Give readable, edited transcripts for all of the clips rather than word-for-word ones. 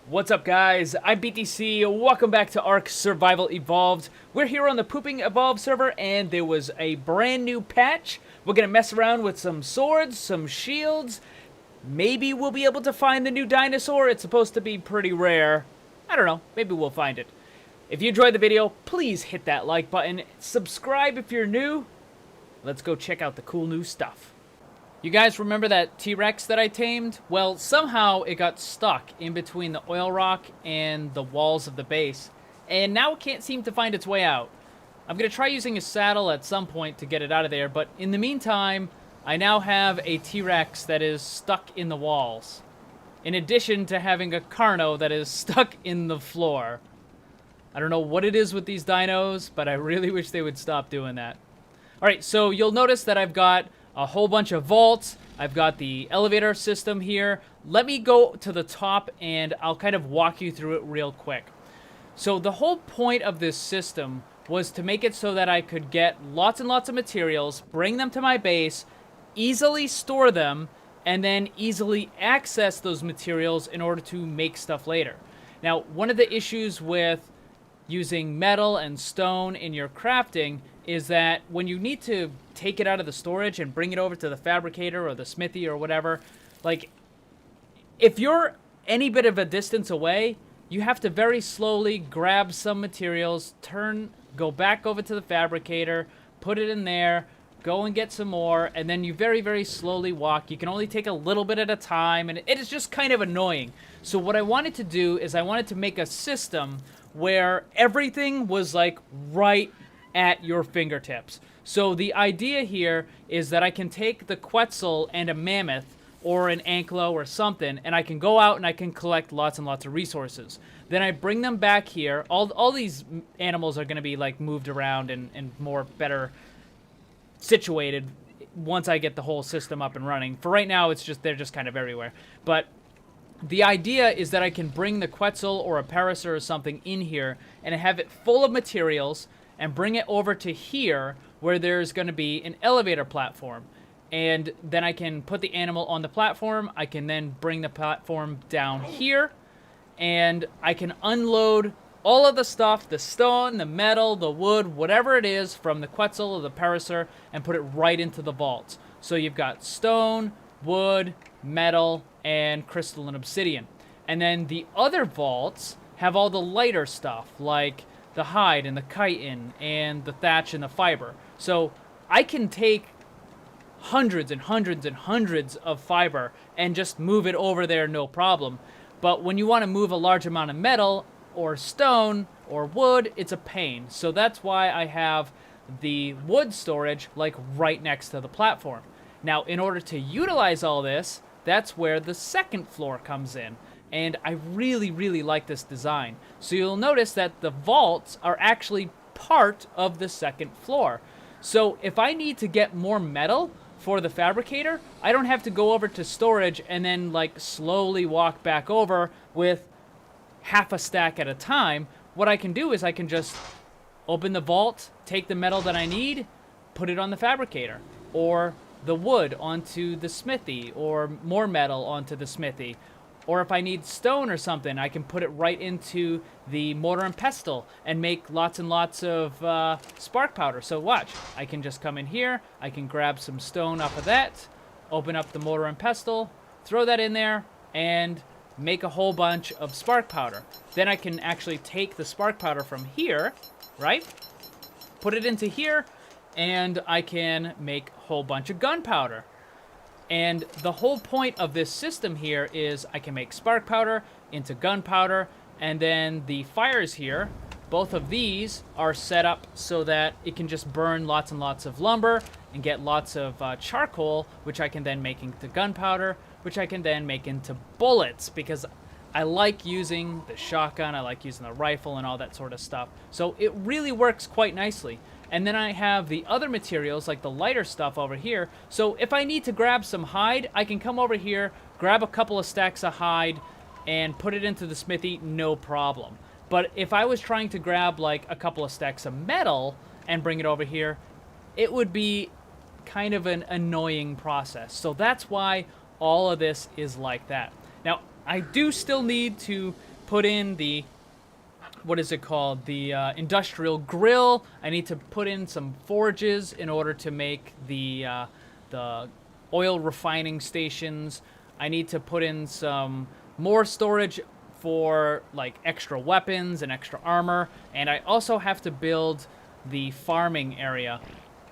What's up, guys? I'm BTC. Welcome back to ARK Survival Evolved. We're here on the Pooping Evolved server, and there was a brand new patch. We're gonna mess around with some swords, some shields. Maybe we'll be able to find the new dinosaur. It's supposed to be pretty rare. I don't know. Maybe we'll find it. If you enjoyed the video, please hit that like button. Subscribe if you're new. Let's go check out the cool new stuff. You guys remember that T-Rex that I tamed? Well, somehow it got stuck in between the oil rock and the walls of the base, and now it can't seem to find its way out. I'm going to try using a saddle at some point to get it out of there, but in the meantime, I now have a T-Rex that is stuck in the walls, in addition to having a Carno that is stuck in the floor. I don't know what it is with these dinos, but I really wish they would stop doing that. Alright, so you'll notice that I've got a whole bunch of vaults. I've got the elevator system here. Let me go to the top and I'll kind of walk you through it real quick. So the whole point of this system was to make it so that I could get lots and lots of materials, bring them to my base, easily store them, and then easily access those materials in order to make stuff later. Now, one of the issues with using metal and stone in your crafting is that when you need to take it out of the storage and bring it over to the fabricator or the smithy or whatever, like, if you're any bit of a distance away, you have to very slowly grab some materials, go back over to the fabricator, put it in there, go and get some more, and then you very, very slowly walk. You can only take a little bit at a time, and it is just kind of annoying. So what I wanted to do is I wanted to make a system where everything was, like, right at your fingertips. So the idea here is that I can take the Quetzal and a mammoth or an anklo or something, and I can go out and I can collect lots and lots of resources. Then I bring them back here. All these animals are going to be like moved around and more better situated once I get the whole system up and running. For right now, they're just kind of everywhere. But the idea is that I can bring the Quetzal or a Parasaur or something in here and have it full of materials and bring it over to here where there's going to be an elevator platform. And then I can put the animal on the platform. I can then bring the platform down here. And I can unload all of the stuff, the stone, the metal, the wood, whatever it is from the Quetzal or the Parasaur, and put it right into the vaults. So you've got stone, wood, metal, and crystal and obsidian. And then the other vaults have all the lighter stuff, like the hide and the chitin and the thatch and the fiber. So I can take hundreds and hundreds and hundreds of fiber and just move it over there, no problem. But when you want to move a large amount of metal or stone or wood, it's a pain. So that's why I have the wood storage like right next to the platform. Now, in order to utilize all this, that's where the second floor comes in. And I really, really like this design. So you'll notice that the vaults are actually part of the second floor. So if I need to get more metal for the fabricator, I don't have to go over to storage and then like slowly walk back over with half a stack at a time. What I can do is I can just open the vault, take the metal that I need, put it on the fabricator, or the wood onto the smithy, or more metal onto the smithy. Or if I need stone or something, I can put it right into the mortar and pestle and make lots and lots of spark powder. So watch, I can just come in here, I can grab some stone off of that, open up the mortar and pestle, throw that in there, and make a whole bunch of spark powder. Then I can actually take the spark powder from here, right? Put it into here, and I can make a whole bunch of gunpowder. And the whole point of this system here is I can make spark powder into gunpowder, and then the fires here, both of these are set up so that it can just burn lots and lots of lumber and get lots of charcoal, which I can then make into gunpowder, which I can then make into bullets, because I like using the shotgun, I like using the rifle and all that sort of stuff. So it really works quite nicely. And then I have the other materials, like the lighter stuff over here. So if I need to grab some hide, I can come over here, grab a couple of stacks of hide, and put it into the smithy, no problem. But if I was trying to grab like a couple of stacks of metal and bring it over here, it would be kind of an annoying process. So that's why all of this is like that. Now, I do still need to put in the, what is it called? The industrial grill. I need to put in some forges in order to make the oil refining stations. I need to put in some more storage for like extra weapons and extra armor, and I also have to build the farming area.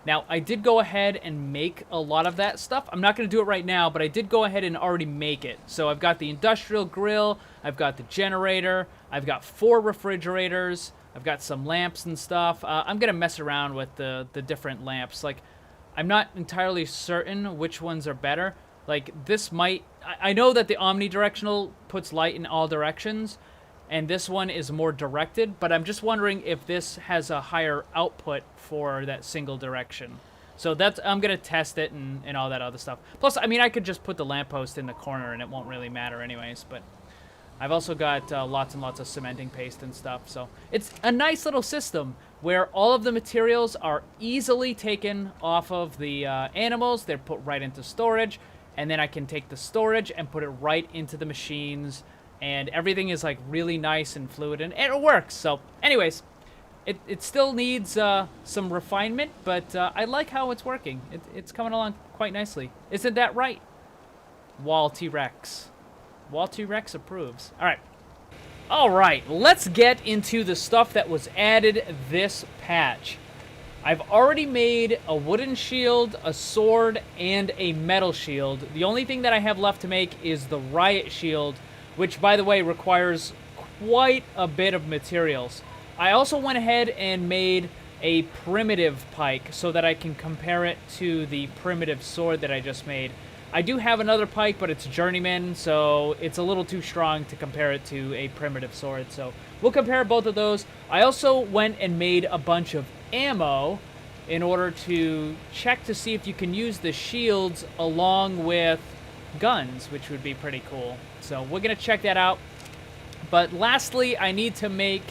Now, I did go ahead and make a lot of that stuff. I'm not going to do it right now, but I did go ahead and already make it. So I've got the industrial grill, I've got the generator, I've got 4 refrigerators, I've got some lamps and stuff. I'm going to mess around with the different lamps. Like, I'm not entirely certain which ones are better. Like, this might... I know that the omnidirectional puts light in all directions, and this one is more directed, but I'm just wondering if this has a higher output for that single direction. So that's... I'm going to test it and all that other stuff. Plus, I mean, I could just put the lamppost in the corner, and it won't really matter anyways, but... I've also got lots and lots of cementing paste and stuff, so... It's a nice little system where all of the materials are easily taken off of the animals. They're put right into storage. And then I can take the storage and put it right into the machines, and everything is like really nice and fluid, and it works. So anyways, it still needs some refinement, but I like how it's working. It's coming along quite nicely. Isn't that right? Wall T-Rex. Wall T-Rex approves. All right, let's get into the stuff that was added this patch. I've already made a wooden shield, a sword, and a metal shield. The only thing that I have left to make is the riot shield, which, by the way, requires quite a bit of materials. I also went ahead and made a primitive pike so that I can compare it to the primitive sword that I just made. I do have another pike, but it's journeyman, so it's a little too strong to compare it to a primitive sword. So we'll compare both of those. I also went and made a bunch of ammo in order to check to see if you can use the shields along with guns, which would be pretty cool. So we're going to check that out. But lastly, I need to make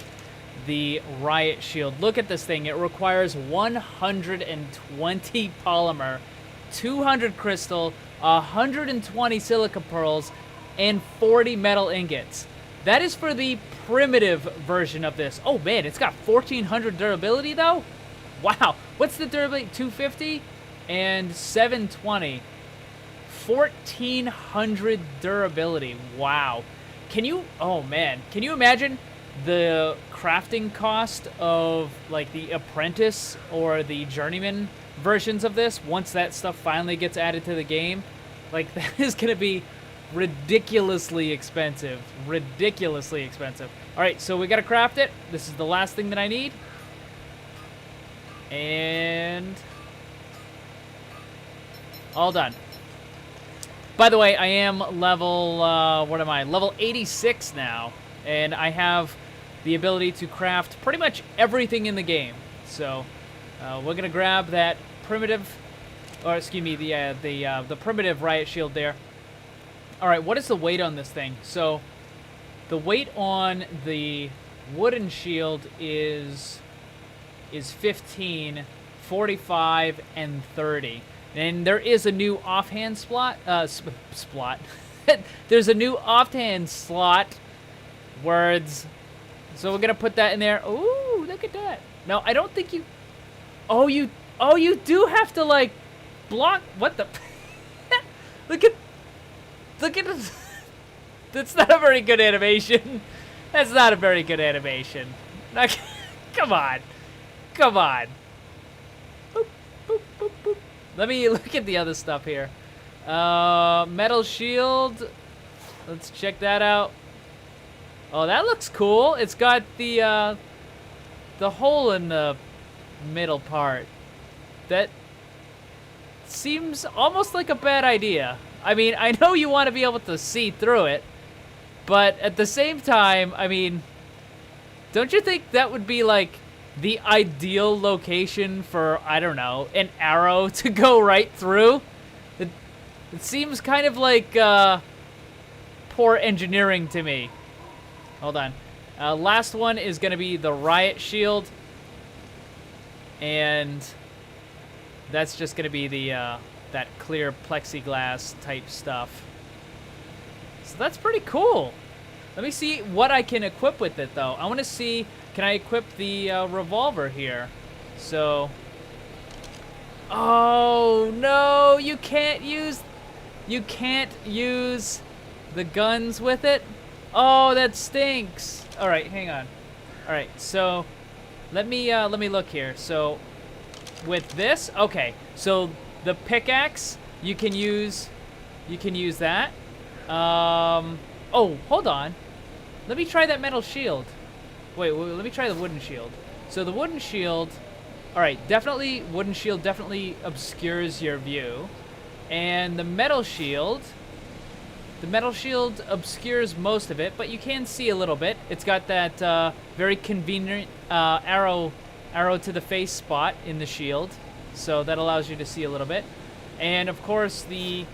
the riot shield. Look at this thing. It requires 120 polymer, 200 crystal, 120 silica pearls, and 40 metal ingots. That is for the primitive version of this. Oh man, it's got 1400 durability though? Wow. What's the durability? 250 and 720. 1400 durability. Wow. Can you... Oh man. Can you imagine the crafting cost of like the apprentice or the journeyman versions of this once that stuff finally gets added to the game? Like, that is going to be ridiculously expensive. Ridiculously expensive. Alright, so we gotta craft it. This is the last thing that I need. And... all done. By the way, I am level... what am I? Level 86 now. And I have the ability to craft pretty much everything in the game. So, we're gonna grab that primitive... or, excuse me, the primitive riot shield there. Alright, what is the weight on this thing? So, the weight on the wooden shield is 15, 45, and 30. And there is a new offhand slot. There's a new offhand slot. Words. So we're gonna put that in there. Ooh, look at that. No, I don't think you... Oh, you do have to, like, block... What the... Look at it. That's not a very good animation. That's not a very good animation. Come on. Come on. Boop, boop, boop, boop. Let me look at the other stuff here. Metal shield. Let's check that out. Oh, that looks cool. It's got the hole in the middle part. That seems almost like a bad idea. I mean, I know you want to be able to see through it, but at the same time, I mean, don't you think that would be like the ideal location for, I don't know, an arrow to go right through? It seems kind of like poor engineering to me. Hold on. Last one is going to be the riot shield, and that's just going to be the that clear plexiglass type stuff. So that's pretty cool. Let me see what I can equip with it, though. I want to see, can I equip the revolver here? So, oh no, you can't use the guns with it. Oh, that stinks. All right, hang on. All right, so let me look here. So with this, okay, so the pickaxe you can use that. Oh, hold on. Let me try that metal shield. Wait, let me try the wooden shield. So the wooden shield, all right, definitely wooden shield definitely obscures your view, and the metal shield obscures most of it, but you can see a little bit. It's got that very convenient arrow to the face spot in the shield, so that allows you to see a little bit. And of course, the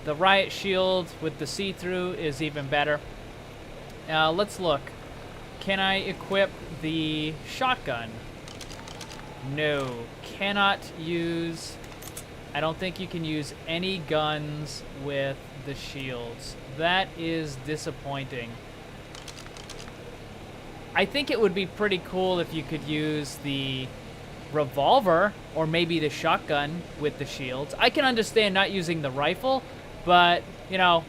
riot shield with the see-through is even better. Let's look. Can I equip the shotgun? No. Cannot use... I don't think you can use any guns with the shields. That is disappointing. I think it would be pretty cool if you could use the revolver or maybe the shotgun with the shields. I can understand not using the rifle, but, you know,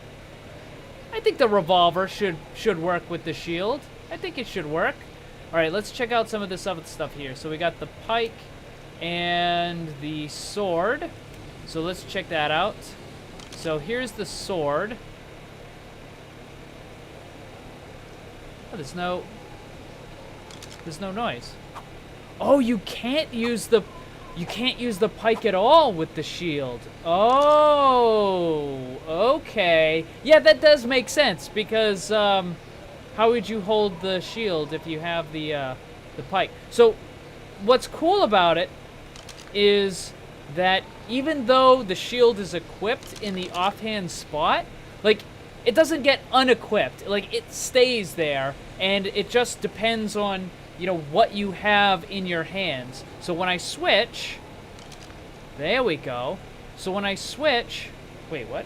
I think the revolver should work with the shield. I think it should work. All right, let's check out some of this other stuff here. So we got the pike and the sword. So let's check that out. So here's the sword. Oh, there's no noise. Oh, you can't use the pike at all with the shield. Oh, okay. Yeah, that does make sense because how would you hold the shield if you have the pike? So what's cool about it is that even though the shield is equipped in the offhand spot, like, it doesn't get unequipped. Like, it stays there, and it just depends on, you know, what you have in your hands. So when I switch, there we go. So when I switch, wait, what?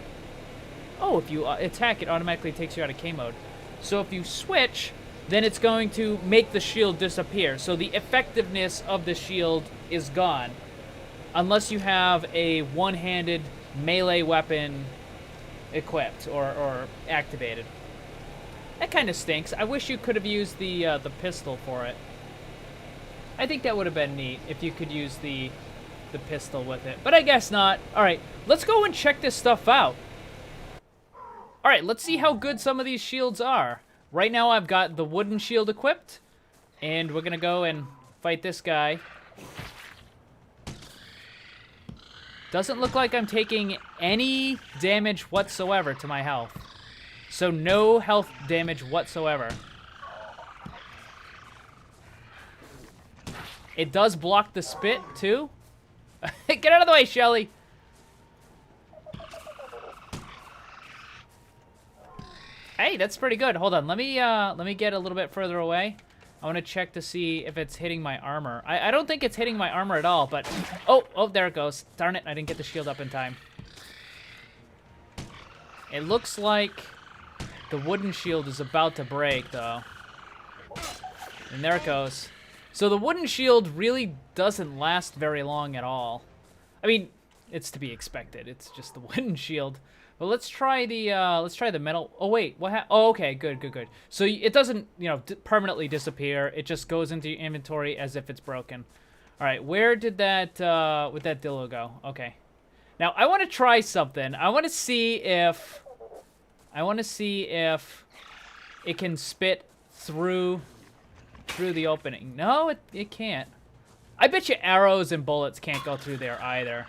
Oh, if you attack, it automatically takes you out of K mode. So if you switch, then it's going to make the shield disappear. So the effectiveness of the shield is gone. Unless you have a one-handed melee weapon equipped or activated. That kind of stinks. I wish you could have used the pistol for it. I think that would have been neat if you could use the pistol with it. But I guess not. All right, let's go and check this stuff out. All right, let's see how good some of these shields are. Right now I've got the wooden shield equipped, and we're going to go and fight this guy. Doesn't look like I'm taking any damage whatsoever to my health. So no health damage whatsoever. It does block the spit, too. Get out of the way, Shelly. Hey, that's pretty good. Hold on. Let me get a little bit further away. I want to check to see if it's hitting my armor. I don't think it's hitting my armor at all, but... Oh, there it goes. Darn it, I didn't get the shield up in time. It looks like the wooden shield is about to break, though. And there it goes. So the wooden shield really doesn't last very long at all. I mean, it's to be expected. It's just the wooden shield. But let's try the metal. Oh wait, what? Oh, okay, good. So it doesn't, you know, permanently disappear. It just goes into your inventory as if it's broken. All right, where did that with that dillo go? Okay. Now I want to try something. I want to see if it can spit through the opening. No, it can't. I bet you arrows and bullets can't go through there either.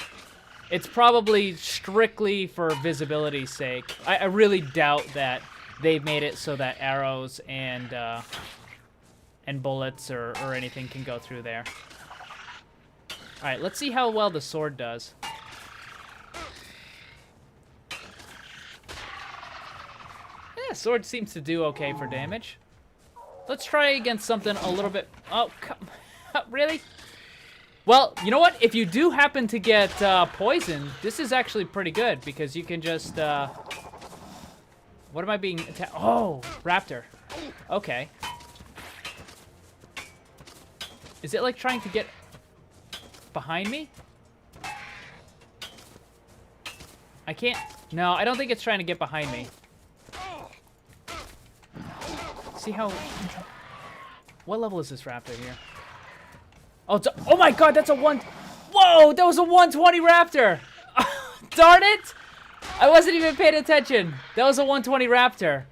It's probably strictly for visibility's sake. I really doubt that they've made it so that arrows and bullets or anything can go through there. All right, let's see how well the sword does. Yeah, sword seems to do okay for damage. Let's try against something a little bit... Oh, come... Really? Well, you know what? If you do happen to get poisoned, this is actually pretty good because you can just What am I being attacked? Oh, raptor. Okay. Is it like trying to get behind me? I can't. No, I don't think it's trying to get behind me. See how... What level is this raptor here? Oh, oh my god, that's a one... Whoa, that was a 120 raptor! Darn it! I wasn't even paying attention. That was a 120 raptor.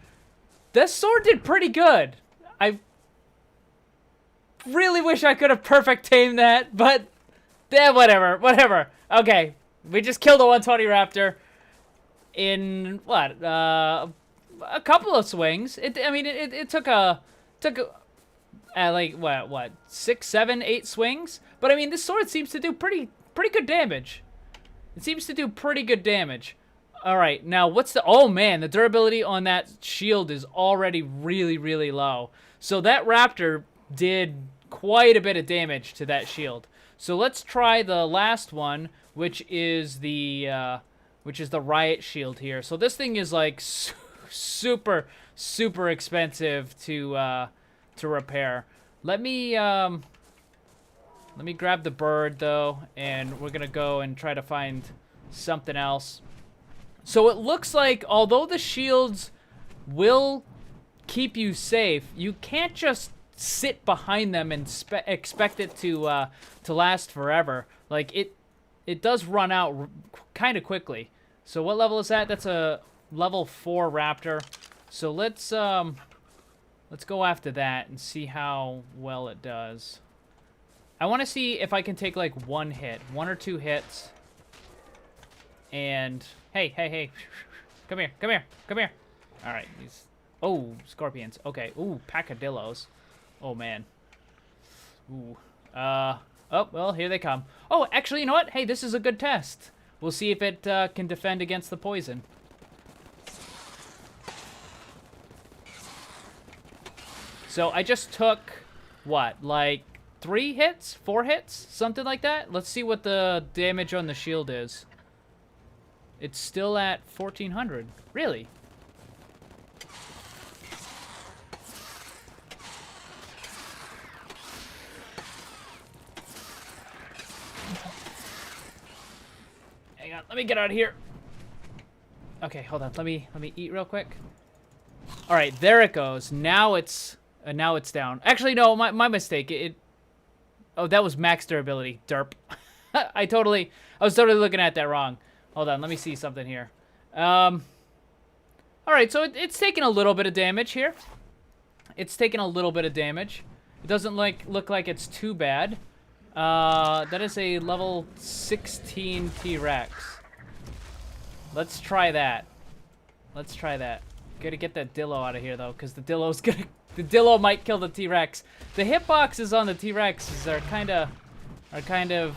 This sword did pretty good. I really wish I could have perfect tamed that, but... whatever, whatever. Okay, we just killed a 120 raptor in, what, a couple of swings. It took like, what, 6, 7, 8 swings? But, I mean, this sword seems to do pretty good damage. It seems to do pretty good damage. All right, now what's the... Oh, man, the durability on that shield is already really, really low. So that raptor did quite a bit of damage to that shield. So let's try the last one, which is the riot shield here. So this thing is like super expensive to repair. Let me grab the bird though, and we're gonna go and try to find something else. So it looks like although the shields will keep you safe, you can't just sit behind them and expect it to last forever. Like it does run out kind of quickly. So what level is that? That's a level 4 raptor. So let's go after that and see how well it does. I want to see if I can take like one or two hits. And hey, come here. All right, these. Oh, scorpions. Okay. Ooh, pacadillos. Oh man. Ooh. Oh, well, here they come. Oh, actually, you know what? Hey, this is a good test. We'll see if it can defend against the poison. So I just took, what, like 3 hits? 4 hits? Something like that? Let's see what the damage on the shield is. It's still at 1400. Really? Hang on, let me get out of here. Okay, hold on. Let me eat real quick. All right, there it goes. Now it's down. Actually, no, my mistake. Oh, that was max durability. Derp. I was totally looking at that wrong. Hold on, let me see something here. All right, so it's taking a little bit of damage here. It's taking a little bit of damage. It doesn't look like it's too bad. That is a level 16 T-Rex. Let's try that. Gotta get that Dillo out of here though, because the Dillo might kill the T-Rex. The hitboxes on the T-Rexes are kind of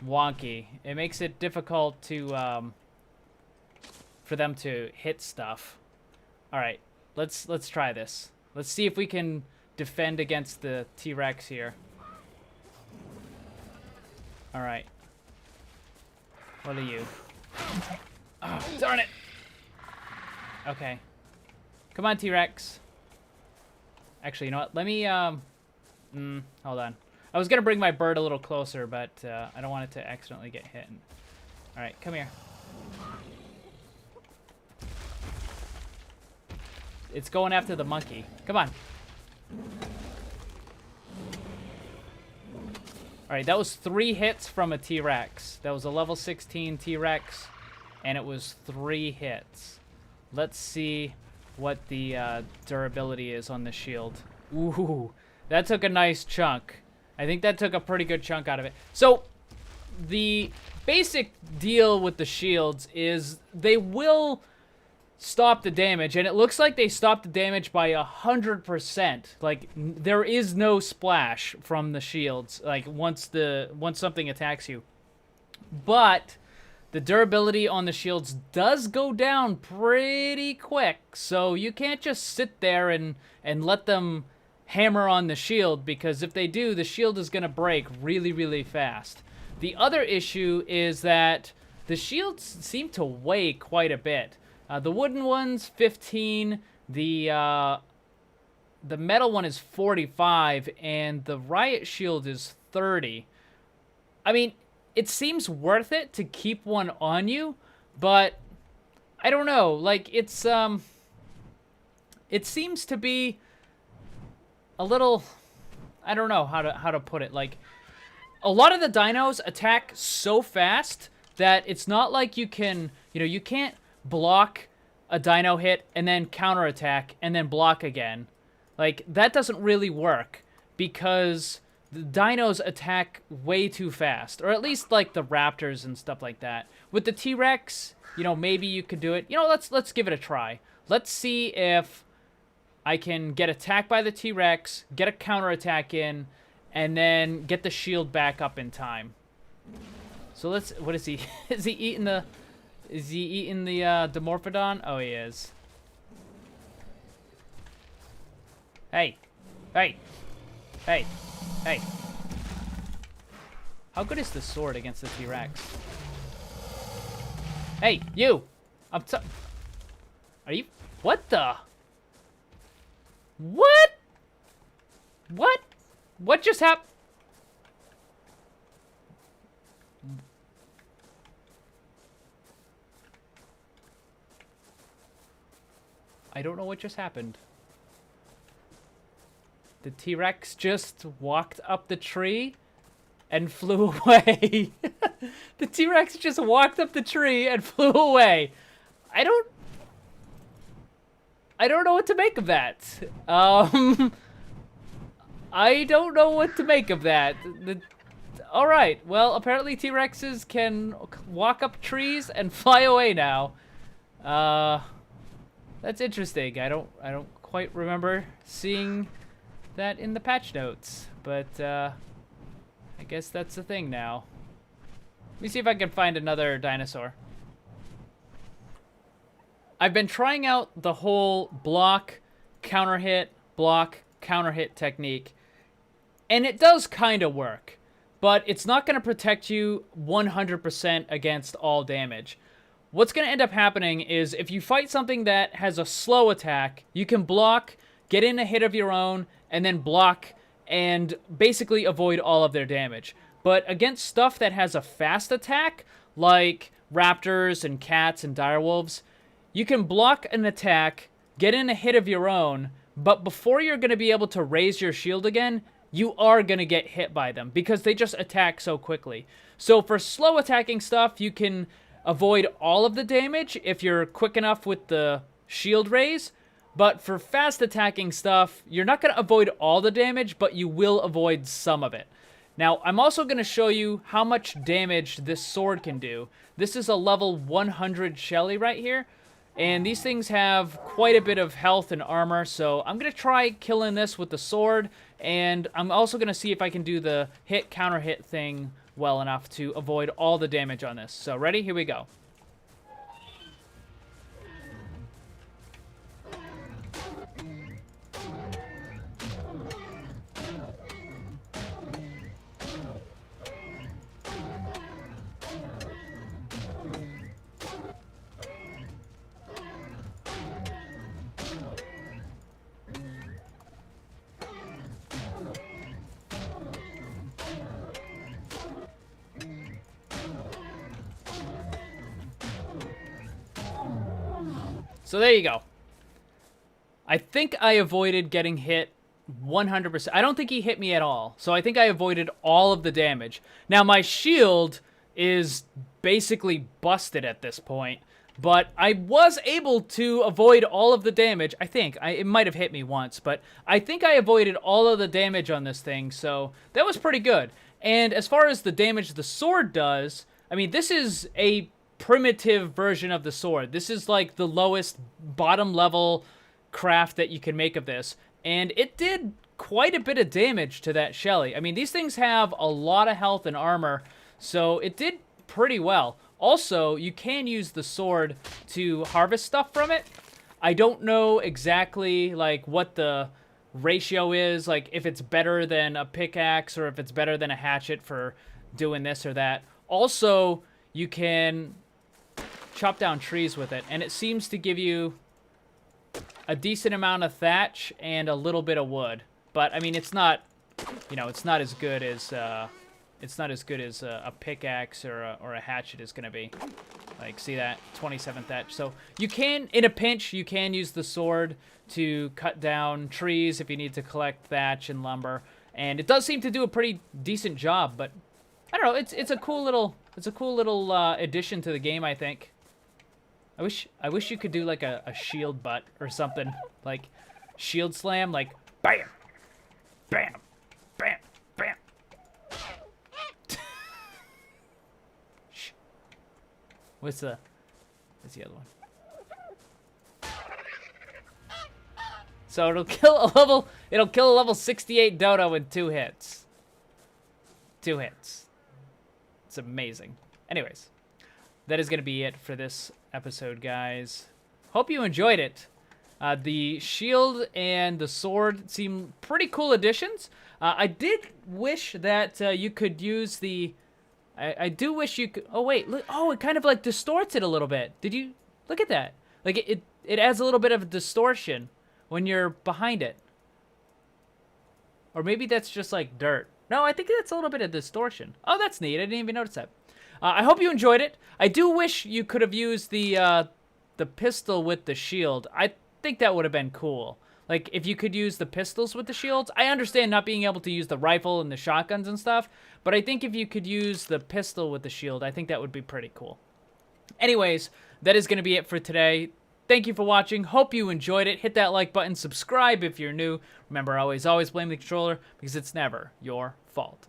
wonky. It makes it difficult to for them to hit stuff. All right, let's try this. Let's see if we can defend against the T-Rex here. All right. What are you? Oh, darn it. Okay. Come on, T-Rex. Actually, you know what? Let me, hold on. I was gonna bring my bird a little closer, but I don't want it to accidentally get hit. All right, come here. It's going after the monkey. Come on. All right, that was 3 hits from a T-Rex. That was a level 16 T-Rex, and it was 3 hits. Let's see what the durability is on the shield. Ooh, that took a nice chunk. I think that took a pretty good chunk out of it. So, the basic deal with the shields is they will stop the damage, and it looks like they stopped the damage by 100%. Like, there is no splash from the shields, like, once something attacks you. But the durability on the shields does go down pretty quick, so you can't just sit there and let them hammer on the shield, because if they do, the shield is going to break really, really fast. The other issue is that the shields seem to weigh quite a bit. The wooden one's 15. The metal one is 45, and the riot shield is 30. I mean, it seems worth it to keep one on you, but I don't know. Like, it seems to be a little, I don't know how to put it. Like, a lot of the dinos attack so fast that it's not like you can, you can't block a dino hit and then counterattack and then block again. Like, that doesn't really work because the dinos attack way too fast, or at least like the raptors and stuff like that. With the T-Rex, maybe you could do it. Let's give it a try. Let's see if I can get attacked by the T-Rex, get a counterattack in, and then get the shield back up in time. So what is he? Is he eating the Dimorphodon? Oh, he is. Hey. Hey. Hey. Hey. How good is the sword against the T-Rex? Hey, you! Are you... What the... What? What? What just happened? I don't know what just happened. The T-Rex just walked up the tree and flew away. The T-Rex just walked up the tree and flew away. I don't know what to make of that. I don't know what to make of that. All right. Well, apparently T-Rexes can walk up trees and fly away now. That's interesting. I don't quite remember seeing that in the patch notes, but I guess that's the thing now. Let me see if I can find another dinosaur. I've been trying out the whole block, counter hit technique, and it does kind of work, but it's not going to protect you 100% against all damage. What's going to end up happening is if you fight something that has a slow attack, you can block, get in a hit of your own, and then block and basically avoid all of their damage. But against stuff that has a fast attack, like raptors and cats and direwolves, you can block an attack, get in a hit of your own, but before you're going to be able to raise your shield again, you are going to get hit by them because they just attack so quickly. So for slow attacking stuff, you can avoid all of the damage if you're quick enough with the shield raise. But for fast attacking stuff, you're not going to avoid all the damage, but you will avoid some of it. Now, I'm also going to show you how much damage this sword can do. This is a level 100 Shelly right here. And these things have quite a bit of health and armor, so I'm going to try killing this with the sword. And I'm also going to see if I can do the hit, counter hit thing well enough to avoid all the damage on this. So ready? Here we go. So there you go. I think I avoided getting hit 100%. I don't think he hit me at all. So I think I avoided all of the damage. Now my shield is basically busted at this point. But I was able to avoid all of the damage. I think. It might have hit me once. But I think I avoided all of the damage on this thing. So that was pretty good. And as far as the damage the sword does, I mean, this is a primitive version of the sword. This is like the lowest bottom level craft that you can make of this, and it did quite a bit of damage to that Shelly. I mean, these things have a lot of health and armor, so it did pretty well. Also, you can use the sword to harvest stuff from it. I don't know exactly like what the ratio is, like if it's better than a pickaxe or if it's better than a hatchet for doing this or that. Also, you can chop down trees with it, and it seems to give you a decent amount of thatch and a little bit of wood. But I mean, it's not, you know, it's not as good as a pickaxe or a hatchet is gonna be. Like, see that 27 thatch. So you can, in a pinch, you can use the sword to cut down trees if you need to collect thatch and lumber, and it does seem to do a pretty decent job. But I don't know, it's a cool little addition to the game, I think. I wish you could do like a shield butt or something, like shield slam, like bam, bam, bam, bam. What's the other one? So it'll kill a level 68 dodo in 2 hits. 2 hits. It's amazing. Anyways, that is going to be it for this episode, guys. Hope you enjoyed it. The shield and the sword seem pretty cool additions. I did wish that you could use the... I do wish you could... Oh, wait. Look. Oh, it kind of, like, distorts it a little bit. Did you... Look at that. Like, it adds a little bit of distortion when you're behind it. Or maybe that's just, like, dirt. No, I think that's a little bit of distortion. Oh, that's neat. I didn't even notice that. I hope you enjoyed it. I do wish you could have used the pistol with the shield. I think that would have been cool. Like, if you could use the pistols with the shields. I understand not being able to use the rifle and the shotguns and stuff, but I think if you could use the pistol with the shield, I think that would be pretty cool. Anyways, that is going to be it for today. Thank you for watching. Hope you enjoyed it. Hit that like button. Subscribe if you're new. Remember, always blame the controller, because it's never your fault.